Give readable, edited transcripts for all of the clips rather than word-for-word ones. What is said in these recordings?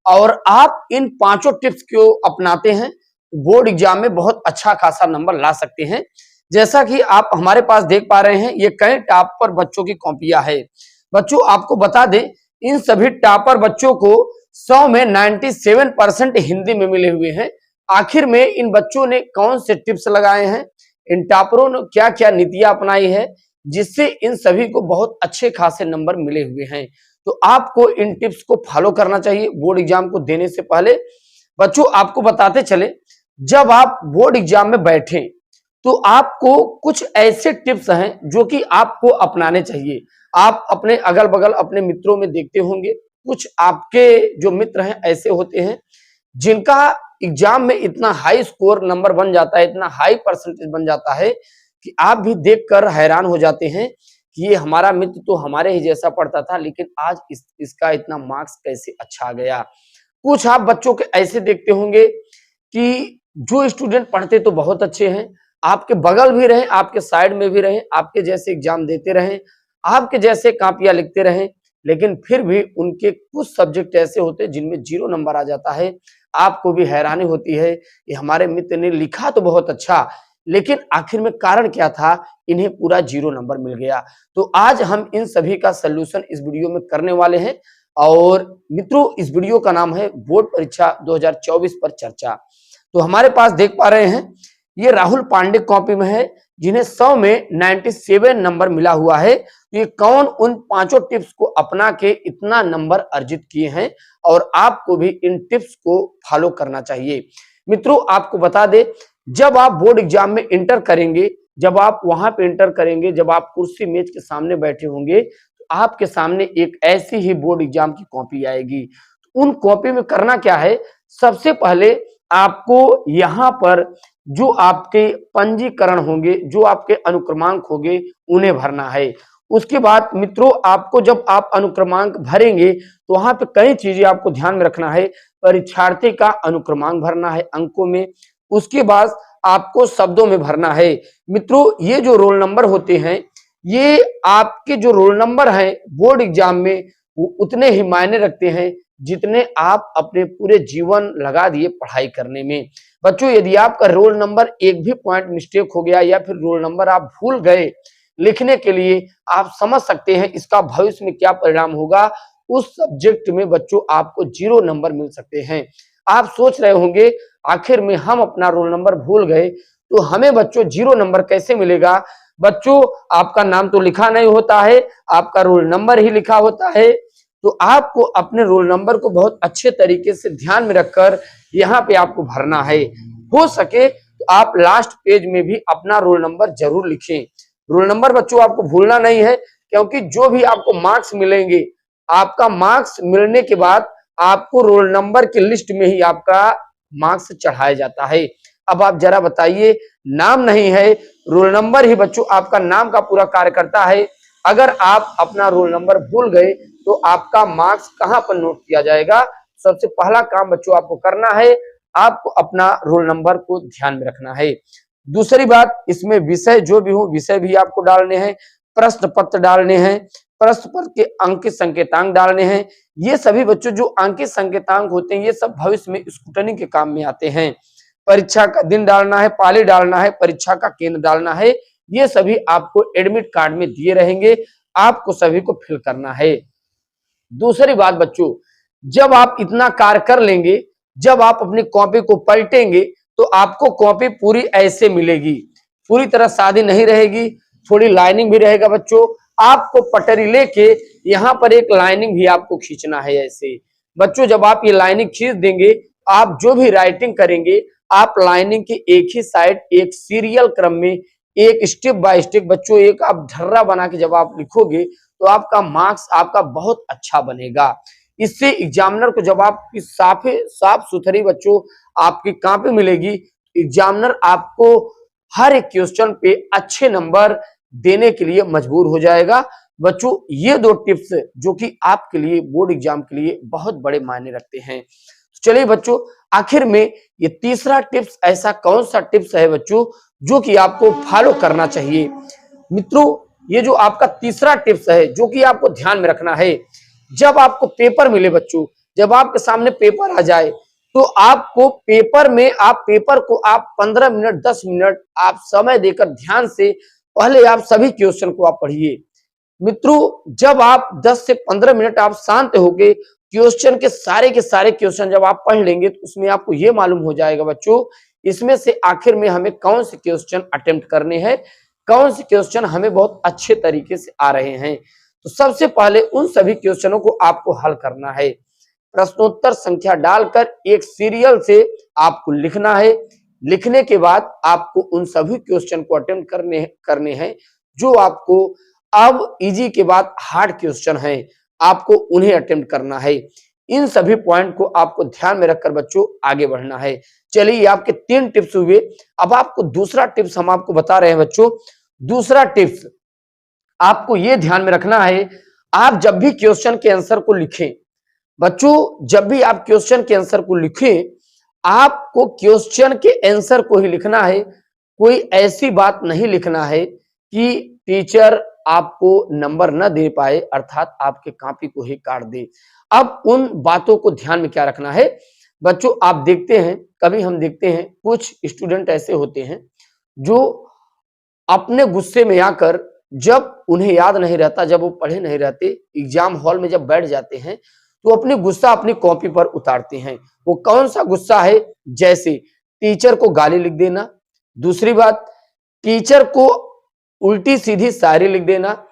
और आप इन पांचों टिप्स को अपनाते हैं, बोर्ड एग्जाम में बहुत अच्छा खासा नंबर ला सकते हैं। जैसा कि आप हमारे पास देख पा रहे हैं, ये कई टॉपर बच्चों की कॉपियां है। बच्चों आपको बता दें, इन सभी टॉपर बच्चों को 100 में 97% हिंदी में मिले हुए हैं। आखिर में इन बच्चों ने कौन से टिप्स लगाए हैं, इन टॉपरों ने क्या क्या नीतियां अपनाई है, जिससे इन सभी को बहुत अच्छे खासे नंबर मिले हुए हैं। तो आपको इन टिप्स को फॉलो करना चाहिए बोर्ड एग्जाम को देने से पहले। बच्चों आपको बताते चले, जब आप बोर्ड एग्जाम में बैठे तो आपको कुछ ऐसे टिप्स हैं जो कि आपको अपनाने चाहिए। आप अपने अगल बगल अपने मित्रों में देखते होंगे, कुछ आपके जो मित्र हैं ऐसे होते हैं जिनका एग्जाम में इतना हाई स्कोर नंबर बन जाता है, इतना हाई परसेंटेज बन जाता है कि आप भी देखकर हैरान हो जाते हैं कि ये हमारा मित्र तो हमारे ही जैसा पढ़ता था, लेकिन आज इसका इतना मार्क्स कैसे अच्छा आ गया। कुछ आप बच्चों के ऐसे देखते होंगे कि जो स्टूडेंट पढ़ते तो बहुत अच्छे हैं, आपके बगल भी रहे, आपके साइड में भी रहे, आपके जैसे एग्जाम देते रहे, आपके जैसे कॉपियां लिखते रहे, लेकिन फिर भी उनके कुछ सब्जेक्ट ऐसे होते हैं जिनमें 0 नंबर आ जाता है। आपको भी हैरानी होती है कि हमारे मित्र ने लिखा तो बहुत अच्छा, लेकिन आखिर में कारण क्या था, इन्हें पूरा 0 नंबर मिल गया। तो आज हम इन सभी का सलूशन इस वीडियो में करने वाले हैं। और मित्रों, इस वीडियो का नाम है बोर्ड परीक्षा 2024 पर चर्चा। तो हमारे पास देख पा रहे हैं, ये राहुल पांडे कॉपी में है, जिन्हें 100 में 97 नंबर मिला हुआ है। तो ये कौन उन पांचों टिप्स को अपना के इतना नंबर अर्जित किए हैं, और आपको भी इन टिप्स को फॉलो करना चाहिए। मित्रों आपको बता दे, जब आप बोर्ड एग्जाम में इंटर करेंगे, जब आप वहां पे इंटर करेंगे, जब आप कुर्सी मेज के सामने बैठे होंगे, तो आपके सामने एक ऐसी ही बोर्ड एग्जाम की कॉपी आएगी। उन कॉपी में करना क्या है, सबसे पहले आपको यहाँ पर जो आपके पंजीकरण होंगे, जो आपके अनुक्रमांक होंगे, उन्हें भरना है। उसके बाद मित्रों आपको जब आप अनुक्रमांक भरेंगे तो वहां पे कई चीजें आपको ध्यान में रखना है। परीक्षार्थी का अनुक्रमांक भरना है अंकों में, उसके बाद आपको शब्दों में भरना है। मित्रों ये जो रोल नंबर होते हैं, ये आपके जो रोल नंबर हैं बोर्ड एग्जाम में, वो उतने ही मायने रखते हैं जितने आप अपने पूरे जीवन लगा दिए पढ़ाई करने में। बच्चों यदि आपका रोल नंबर एक भी पॉइंट मिस्टेक हो गया, या फिर रोल नंबर आप भूल गए लिखने के लिए, आप समझ सकते हैं इसका भविष्य में क्या परिणाम होगा। उस सब्जेक्ट में बच्चों आपको 0 नंबर मिल सकते हैं। आप सोच रहे होंगे आखिर में हम अपना रोल नंबर भूल गए तो हमें बच्चों 0 नंबर कैसे मिलेगा। बच्चों आपका नाम तो लिखा नहीं होता है, आपका रोल नंबर ही लिखा होता है। तो आपको अपने रोल नंबर को बहुत अच्छे तरीके से ध्यान में रखकर यहाँ पे आपको भरना है। हो सके तो आप लास्ट पेज में भी अपना रोल नंबर जरूर लिखें। रोल नंबर बच्चों आपको भूलना नहीं है, क्योंकि जो भी आपको मार्क्स मिलेंगे, आपका मार्क्स मिलने के बाद आपको रोल नंबर की लिस्ट में ही आपका मार्क्स चढ़ाया जाता है। अब आप जरा बताइए, नाम नहीं है, रोल नंबर ही बच्चों आपका नाम का पूरा कार्य करता है। अगर आप अपना रोल नंबर भूल गए तो आपका मार्क्स कहां पर नोट किया जाएगा। सबसे पहला काम बच्चों आपको करना है, आपको अपना रोल नंबर को ध्यान में रखना है। दूसरी बात, इसमें विषय जो भी हो, विषय भी आपको डालने हैं, प्रश्न पत्र डालने हैं, प्रश्न पत्र के अंक संकेतांक डालने हैं। ये सभी बच्चों जो अंक संकेतांक होते हैं, ये सब भविष्य में स्क्रूटनी के काम में आते हैं। परीक्षा का दिन डालना है, पाली डालना है, परीक्षा का केंद्र डालना है। ये सभी आपको एडमिट कार्ड में दिए रहेंगे, आपको सभी को फिल करना है। दूसरी बात बच्चों, जब आप इतना कार्य कर लेंगे, जब आप अपनी कॉपी को पलटेंगे, तो आपको कॉपी पूरी ऐसे मिलेगी, पूरी तरह सादी नहीं रहेगी, थोड़ी लाइनिंग भी रहेगा। बच्चों आपको पटरी लेके यहाँ पर एक लाइनिंग भी आपको खींचना है ऐसे। बच्चों जब आप ये लाइनिंग खींच देंगे, आप जो भी राइटिंग करेंगे, आप लाइनिंग की एक ही साइड एक सीरियल क्रम में, एक स्टेप बाय स्टेप बच्चों, एक आप ढर्रा बना के जब आप लिखोगे तो आपका मार्क्स आपका बहुत अच्छा बनेगा। इससे एग्जामिनर को जब आपकी साफ सुथरी बच्चों आपकी कॉपी मिलेगी, एग्जामिनर आपको हर एक क्वेश्चन पे अच्छे नंबर देने के लिए मजबूर हो जाएगा। बच्चों ये 2 टिप्स जो कि आपके लिए बोर्ड एग्जाम के लिए बहुत बड़े मायने रखते हैं। चलिए बच्चों, आखिर में ये तीसरा टिप्स ऐसा कौन सा टिप्स है बच्चों जो कि आपको फॉलो करना चाहिए। मित्रों ये जो आपका तीसरा टिप्स है जो कि आपको ध्यान में रखना है, जब आपको पेपर मिले बच्चों, जब आपके सामने पेपर आ जाए तो आपको पेपर को आप 15 मिनट 10 मिनट आप समय देकर ध्यान से पहले आप सभी क्वेश्चन को आप पढ़िए। मित्रों, जब आप 10 से 15 मिनट आप शांत होके क्वेश्चन के सारे क्वेश्चन जब आप पढ़ लेंगे तो उसमें आपको ये मालूम हो जाएगा बच्चों, इसमें से आखिर में हमें कौन से क्वेश्चन अटेम्प्ट करने हैं, कौन से क्वेश्चन हमें बहुत अच्छे तरीके से आ रहे हैं। तो सबसे पहले उन सभी क्वेश्चनों को आपको हल करना है। प्रश्नोत्तर संख्या डालकर एक सीरियल से आपको लिखना है। लिखने के बाद आपको उन सभी क्वेश्चन को अटेम्प्ट करने हैं जो आपको अब इजी के बाद हार्ड क्वेश्चन है, आपको उन्हें अटेम्प्ट करना है। इन सभी पॉइंट को आपको ध्यान में रखकर बच्चों आगे बढ़ना है। चलिए, आपके 3 टिप्स हुए। अब आपको दूसरा टिप्स हम आपको बता रहे हैं बच्चों। दूसरा टिप्स आपको ये ध्यान में रखना है, आप जब भी क्वेश्चन के आंसर को लिखें बच्चों, जब भी आप क्वेश्चन के आंसर को लिखें, आपको क्वेश्चन के आंसर को ही लिखना है। कोई ऐसी बात नहीं लिखना है कि टीचर आपको नंबर न दे पाए, अर्थात आपके कॉपी को ही काट दे। अब उन बातों को ध्यान में क्या रखना है बच्चों, आप देखते हैं, कभी हम देखते हैं कुछ स्टूडेंट ऐसे होते हैं जो अपने गुस्से में आकर, जब उन्हें याद नहीं रहता, जब वो पढ़े नहीं रहते, एग्जाम हॉल में जब बैठ जाते हैं तो अपनी गुस्सा अपनी कॉपी पर उतारते हैं। वो कौन सा गुस्सा है? जैसे टीचर को गाली लिख देना, दूसरी बात टीचर को उल्टी सीधी शायरी लिख देना,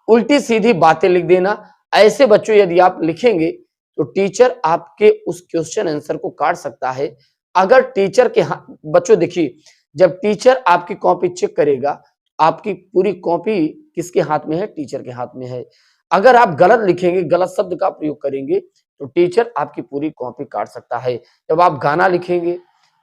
उल्टी सीधी बातें लिख देना। ऐसे बच्चों यदि आप लिखेंगे तो टीचर आपके उस क्वेश्चन आंसर को काट सकता है। अगर टीचर के बच्चों देखिए, जब टीचर आपकी कॉपी चेक करेगा, आपकी पूरी कॉपी किसके हाथ में है? टीचर के हाथ में है। अगर आप गलत लिखेंगे, गलत शब्द का प्रयोग करेंगे तो टीचर आपकी पूरी कॉपी काट सकता है। जब आप गाना लिखेंगे,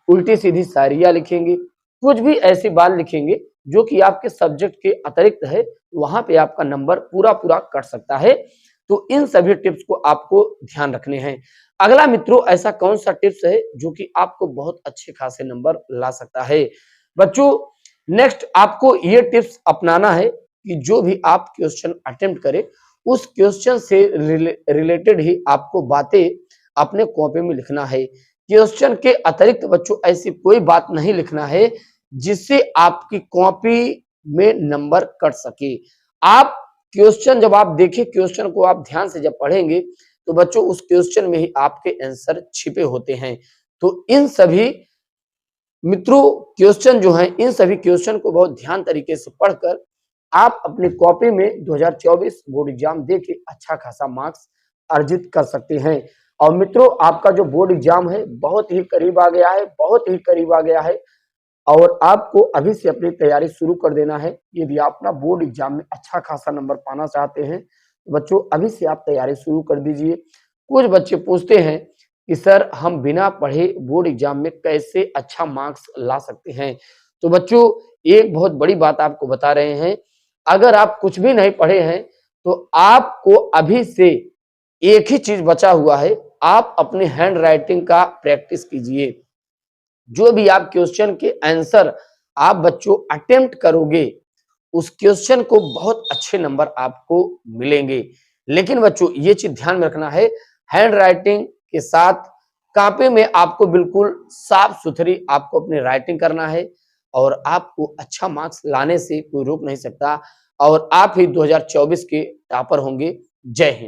उल्टी सीधी शायरियां लिखेंगे, कुछ भी ऐसी बात लिखेंगे जो कि आपके सब्जेक्ट के अतिरिक्त है, वहां पे आपका नंबर पूरा कट सकता है। तो इन सभी टिप्स को आपको ध्यान रखने हैं। अगला मित्रों, ऐसा कौन सा टिप्स है जो कि आपको बहुत अच्छे खासे नंबर ला सकता है? बच्चों, नेक्स्ट आपको ये टिप्स अपनाना है कि जो भी आप क्वेश्चन अटेम्प्ट करें, उस क्वेश्चन से रिलेटेड ही आपको बातें अपने कॉपी में लिखना है। क्वेश्चन के अतिरिक्त बच्चों ऐसी कोई बात नहीं लिखना है जिससे आपकी कॉपी में नंबर कट सके। आप क्वेश्चन जब आप देखें, क्वेश्चन को आप ध्यान से जब पढ़ेंगे तो बच्चों उस क्वेश्चन में ही आपके आंसर छिपे होते हैं। तो इन सभी मित्रों क्वेश्चन जो हैं, इन सभी क्वेश्चन को बहुत ध्यान तरीके से पढ़कर आप अपनी कॉपी में 2024 बोर्ड एग्जाम देके अच्छा खासा मार्क्स अर्जित कर सकते हैं। और मित्रों, आपका जो बोर्ड एग्जाम है बहुत ही करीब आ गया है, बहुत ही करीब आ गया है और आपको अभी से अपनी तैयारी शुरू कर देना है। यदि आप ना बोर्ड एग्जाम में अच्छा खासा नंबर पाना चाहते हैं तो बच्चों अभी से आप तैयारी शुरू कर दीजिए। कुछ बच्चे पूछते हैं कि सर हम बिना पढ़े बोर्ड एग्जाम में कैसे अच्छा मार्क्स ला सकते हैं? तो बच्चों एक बहुत बड़ी बात आपको बता रहे हैं, अगर आप कुछ भी नहीं पढ़े हैं तो आपको अभी से एक ही चीज बचा हुआ है, आप अपने हैंड राइटिंग का प्रैक्टिस कीजिए। जो भी आप क्वेश्चन के आंसर आप बच्चों अटेम्प्ट करोगे, उस क्वेश्चन को बहुत अच्छे नंबर आपको मिलेंगे। लेकिन बच्चों ये चीज ध्यान में रखना है, हैंड राइटिंग के साथ कॉपी में आपको बिल्कुल साफ सुथरी आपको अपनी राइटिंग करना है और आपको अच्छा मार्क्स लाने से कोई रोक नहीं सकता और आप ही 2024 के टॉपर होंगे। जय हिंद।